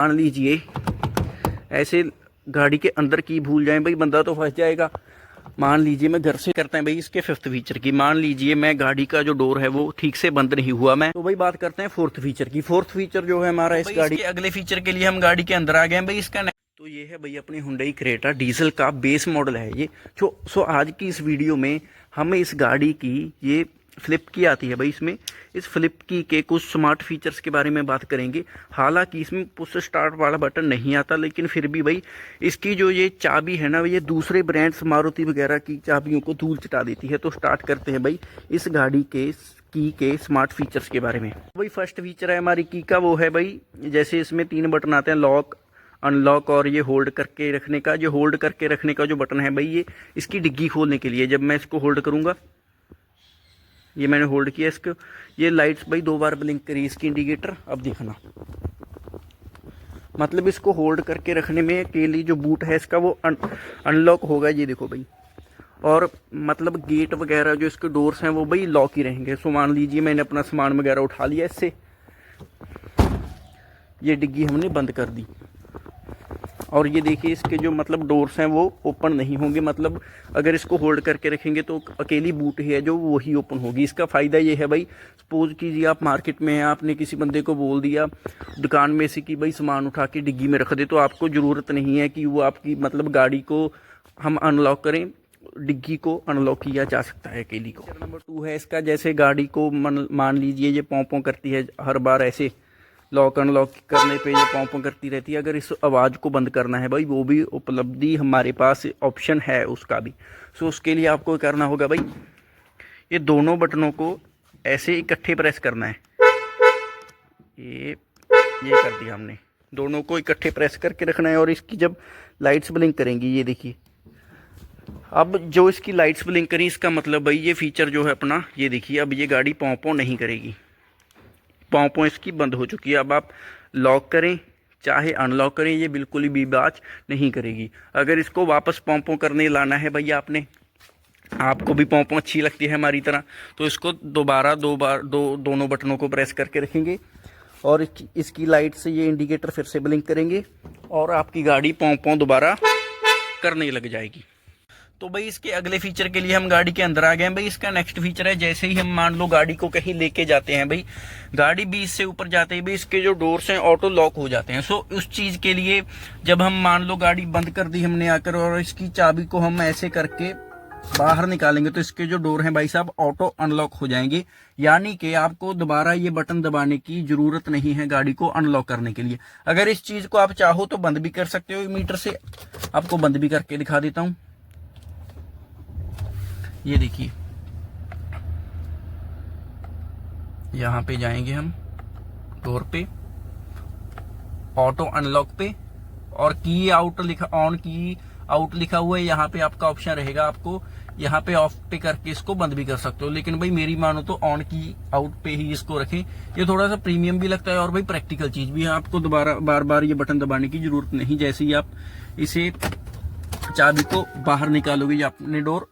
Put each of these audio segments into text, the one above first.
मान लीजिए ऐसे गाड़ी के अंदर की भूल जाए भाई, बंदा तो फंस जाएगा। मान लीजिए मैं घर से करते हैं भाई इसके फिफ्थ फीचर की। मान लीजिए मैं गाड़ी का जो डोर है वो ठीक से बंद नहीं हुआ, मैं तो भाई बात करते हैं फोर्थ फीचर की। फोर्थ फीचर जो है हमारा इस गाड़ी के अगले फीचर के लिए हम गाड़ी के अंदर आ गए हैं भाई। इसका तो ये है भाई अपनी हुंडई क्रेटा डीजल का बेस मॉडल है ये। सो आज की इस वीडियो में हमें इस गाड़ी की ये फ्लिप की आती है भाई, इसमें इस फ्लिप की के कुछ स्मार्ट फीचर्स के बारे में बात करेंगे। हालांकि इसमें पुश स्टार्ट वाला बटन नहीं आता, लेकिन फिर भी भाई इसकी जो ये चाबी है ना, ये दूसरे ब्रांड्स मारुति वगैरह की चाबियों को धूल चटा देती है। तो स्टार्ट करते हैं भाई इस गाड़ी के की के स्मार्ट फीचर्स के बारे में। भाई फर्स्ट फीचर है हमारी की का, वो है भाई जैसे इसमें 3 बटन आते हैं, लॉक, अनलॉक और ये होल्ड करके रखने का। जो होल्ड करके रखने का जो बटन है भाई, ये इसकी डिग्गी खोलने के लिए। जब मैं इसको होल्ड करूंगा, ये मैंने होल्ड किया इसको, ये लाइट्स भाई 2 बार ब्लिंक करी इसकी इंडिकेटर। अब देखना, मतलब इसको होल्ड करके रखने में के लिए जो बूट है इसका वो अनलॉक होगा। ये देखो भाई, और मतलब गेट वगैरह जो इसके डोर्स हैं वो भाई लॉक ही रहेंगे। सो मान लीजिए मैंने अपना सामान वगैरह उठा लिया इससे, ये डिग्गी हमने बंद कर दी, और ये देखिए इसके जो मतलब डोर्स हैं वो ओपन नहीं होंगे। मतलब अगर इसको होल्ड करके रखेंगे तो अकेली बूट है जो वही ओपन होगी। इसका फ़ायदा ये है भाई, सपोज कीजिए आप मार्केट में हैं, आपने किसी बंदे को बोल दिया दुकान में से कि भाई सामान उठा के डिग्गी में रख दे, तो आपको ज़रूरत नहीं है कि वो आपकी मतलब गाड़ी को हम अनलॉक करें, डिग्गी को अनलॉक किया जा सकता है अकेली को। नंबर 2 है इसका, जैसे गाड़ी को मान लीजिए ये पों पों करती है हर बार, ऐसे लॉक अनलॉक करने पे ये पों पों करती रहती है। अगर इस आवाज़ को बंद करना है भाई, वो भी उपलब्धि हमारे पास ऑप्शन है उसका भी। सो उसके लिए आपको करना होगा भाई, ये दोनों बटनों को ऐसे इकट्ठे प्रेस करना है। ये कर दिया हमने, दोनों को इकट्ठे प्रेस करके रखना है। और इसकी जब लाइट्स ब्लिंक करेंगी, ये देखिए अब जो इसकी लाइट्स ब्लिंक करी, इसका मतलब भाई ये फीचर जो है अपना, ये देखिए अब ये गाड़ी पों पों नहीं करेगी, पों पों इसकी बंद हो चुकी है। अब आप लॉक करें चाहे अनलॉक करें, ये बिल्कुल भी बात नहीं करेगी। अगर इसको वापस पों पों करने लाना है भैया आपने, आपको भी पों पों अच्छी लगती है हमारी तरह, तो इसको दोबारा दोनों बटनों को प्रेस करके रखेंगे, और इसकी लाइट से ये इंडिकेटर फिर से ब्लिंक करेंगे, और आपकी गाड़ी पों पों दोबारा करने लग जाएगी। तो भाई इसके अगले फीचर के लिए हम गाड़ी के अंदर आ गए हैं भाई। इसका नेक्स्ट फीचर है, जैसे ही हम मान लो गाड़ी को कहीं लेके जाते हैं भाई, गाड़ी 20 से ऊपर जाते ही भाई इसके जो डोर्स हैं ऑटो लॉक हो जाते हैं। सो उस चीज़ के लिए जब हम मान लो गाड़ी बंद कर दी हमने आकर, और इसकी चाबी को हम ऐसे करके बाहर निकालेंगे, तो इसके जो डोर हैं भाई साहब ऑटो अनलॉक हो जाएंगे। यानी कि आपको दोबारा ये बटन दबाने की जरूरत नहीं है गाड़ी को अनलॉक करने के लिए। अगर इस चीज़ को आप चाहो तो बंद भी कर सकते हो मीटर से, आपको बंद भी करके दिखा देता हूँ। ये देखिए, यहां पे जाएंगे हम डोर पे, ऑटो अनलॉक पे, और की आउट लिखा, ऑन की आउट लिखा हुआ है। यहाँ पे आपका ऑप्शन रहेगा, आपको यहाँ पे ऑफ पे करके इसको बंद भी कर सकते हो, लेकिन भाई मेरी मानो तो ऑन की आउट पे ही इसको रखें। ये थोड़ा सा प्रीमियम भी लगता है और भाई प्रैक्टिकल चीज भी है। आपको दोबारा बार बार ये बटन दबाने की जरूरत नहीं। जैसे ही आप इसे चाबी को बाहर निकालोगे, ये अपने डोर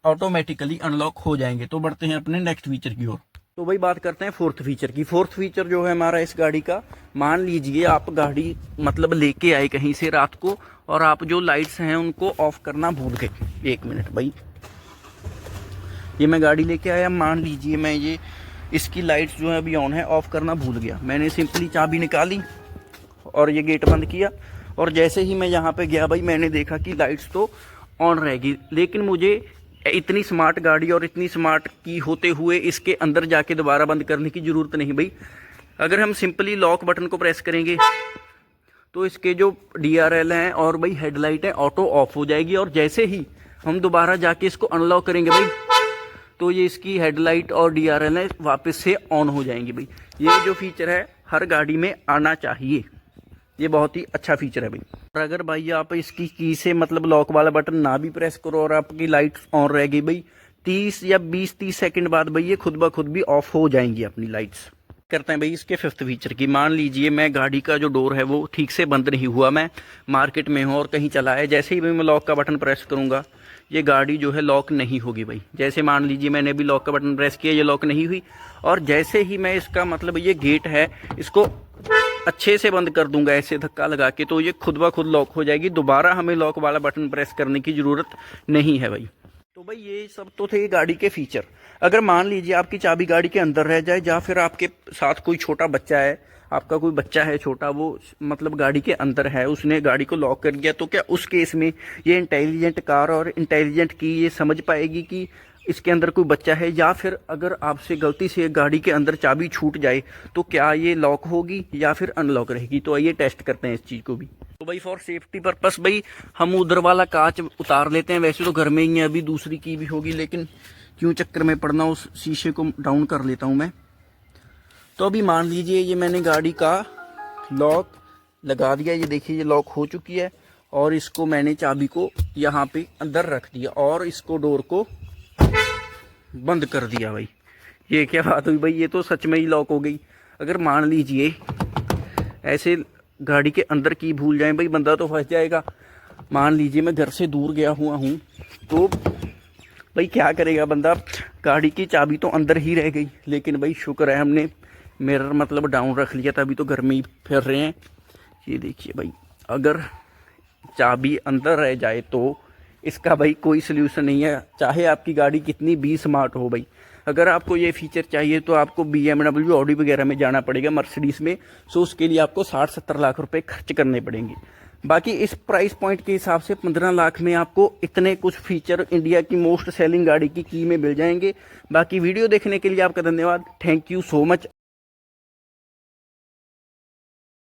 ऑटोमेटिकली अनलॉक हो जाएंगे। तो बढ़ते हैं अपने नेक्स्ट फीचर की ओर। तो भाई बात करते हैं फोर्थ फीचर की। फोर्थ फीचर जो है हमारा इस गाड़ी का, मान लीजिए आप गाड़ी मतलब लेके आए कहीं से रात को, और आप जो लाइट्स हैं उनको ऑफ करना भूल गए। 1 मिनट भाई, ये मैं गाड़ी लेके आया, मान लीजिए मैं ये इसकी लाइट्स जो है अभी ऑन है, ऑफ करना भूल गया। मैंने सिंपली चाबी निकाली और ये गेट बंद किया, और जैसे ही मैं यहाँ पे गया भाई, मैंने देखा कि लाइट्स तो ऑन रहेगी, लेकिन मुझे इतनी स्मार्ट गाड़ी और इतनी स्मार्ट की होते हुए इसके अंदर जाके दोबारा बंद करने की ज़रूरत नहीं भाई। अगर हम सिंपली लॉक बटन को प्रेस करेंगे तो इसके जो DRL हैं और भाई हेडलाइट है ऑटो ऑफ हो जाएगी, और जैसे ही हम दोबारा जाके इसको अनलॉक करेंगे भाई, तो ये इसकी हेडलाइट और DRL है वापस से ऑन हो जाएंगी भाई। ये जो फीचर है हर गाड़ी में आना चाहिए, ये बहुत ही अच्छा फीचर है भाई। और अगर भाई आप इसकी की से मतलब लॉक वाला बटन ना भी प्रेस करो और आपकी लाइट्स ऑन रह गई भाई, 30 या 20-30 सेकंड बाद भाई ये खुद ब खुद भी ऑफ हो जाएंगी अपनी लाइट्स। करते हैं भाई इसके फिफ्थ फीचर की। मान लीजिए मैं गाड़ी का जो डोर है वो ठीक से बंद नहीं हुआ, मैं मार्केट में हूँ और कहीं चला है, जैसे ही भाई मैं लॉक का बटन प्रेस करूँगा ये गाड़ी जो है लॉक नहीं होगी भाई। जैसे मान लीजिए मैंने भी लॉक का बटन प्रेस किया, ये लॉक नहीं हुई, और जैसे ही मैं इसका मतलब ये गेट है इसको अच्छे से बंद कर दूंगा ऐसे धक्का लगा के, तो ये खुद ब खुद लॉक हो जाएगी। दोबारा हमें लॉक वाला बटन प्रेस करने की ज़रूरत नहीं है भाई। तो भाई ये सब तो थे गाड़ी के फीचर। अगर मान लीजिए आपकी चाबी गाड़ी के अंदर रह जाए, या फिर आपके साथ कोई छोटा बच्चा है, आपका कोई बच्चा है छोटा, वो मतलब गाड़ी के अंदर है, उसने गाड़ी को लॉक कर दिया, तो क्या उस केस में ये इंटेलिजेंट कार और इंटेलिजेंट की ये समझ पाएगी कि इसके अंदर कोई बच्चा है? या फिर अगर आपसे गलती से गाड़ी के अंदर चाबी छूट जाए तो क्या ये लॉक होगी या फिर अनलॉक रहेगी? तो आइए टेस्ट करते हैं इस चीज़ को भी। तो भाई फॉर सेफ्टी पर्पस भाई हम उधर वाला कांच उतार लेते हैं। वैसे तो घर में ही है, अभी दूसरी की भी होगी, लेकिन क्यों चक्कर में पड़ना, उस शीशे को डाउन कर लेता हूँ मैं। तो अभी मान लीजिए ये मैंने गाड़ी का लॉक लगा दिया, ये देखिए ये लॉक हो चुकी है, और इसको मैंने चाबी को यहाँ पे अंदर रख दिया और इसको डोर को बंद कर दिया भाई। ये क्या बात हुई भाई, ये तो सच में ही लॉक हो गई। अगर मान लीजिए ऐसे गाड़ी के अंदर की भूल जाए भाई, बंदा तो फंस जाएगा। मान लीजिए मैं घर से दूर गया हुआ हूँ, तो भाई क्या करेगा बंदा, गाड़ी की चाबी तो अंदर ही रह गई। लेकिन भाई शुक्र है हमने मिरर मतलब डाउन रख लिया था, अभी तो घर में ही फिर रहे हैं। ये देखिए भाई, अगर चाबी अंदर रह जाए तो इसका भाई कोई सल्यूशन नहीं है, चाहे आपकी गाड़ी कितनी भी स्मार्ट हो भाई। अगर आपको ये फीचर चाहिए तो आपको BMW, ऑडी वगैरह में जाना पड़ेगा, मर्सिडीज़ में। सो उसके लिए आपको 60-70 लाख रुपए खर्च करने पड़ेंगे। बाकी इस प्राइस पॉइंट के हिसाब से 15 लाख में आपको इतने कुछ फीचर इंडिया की मोस्ट सेलिंग गाड़ी की में मिल जाएंगे। बाकी वीडियो देखने के लिए आपका धन्यवाद। Thank you so much.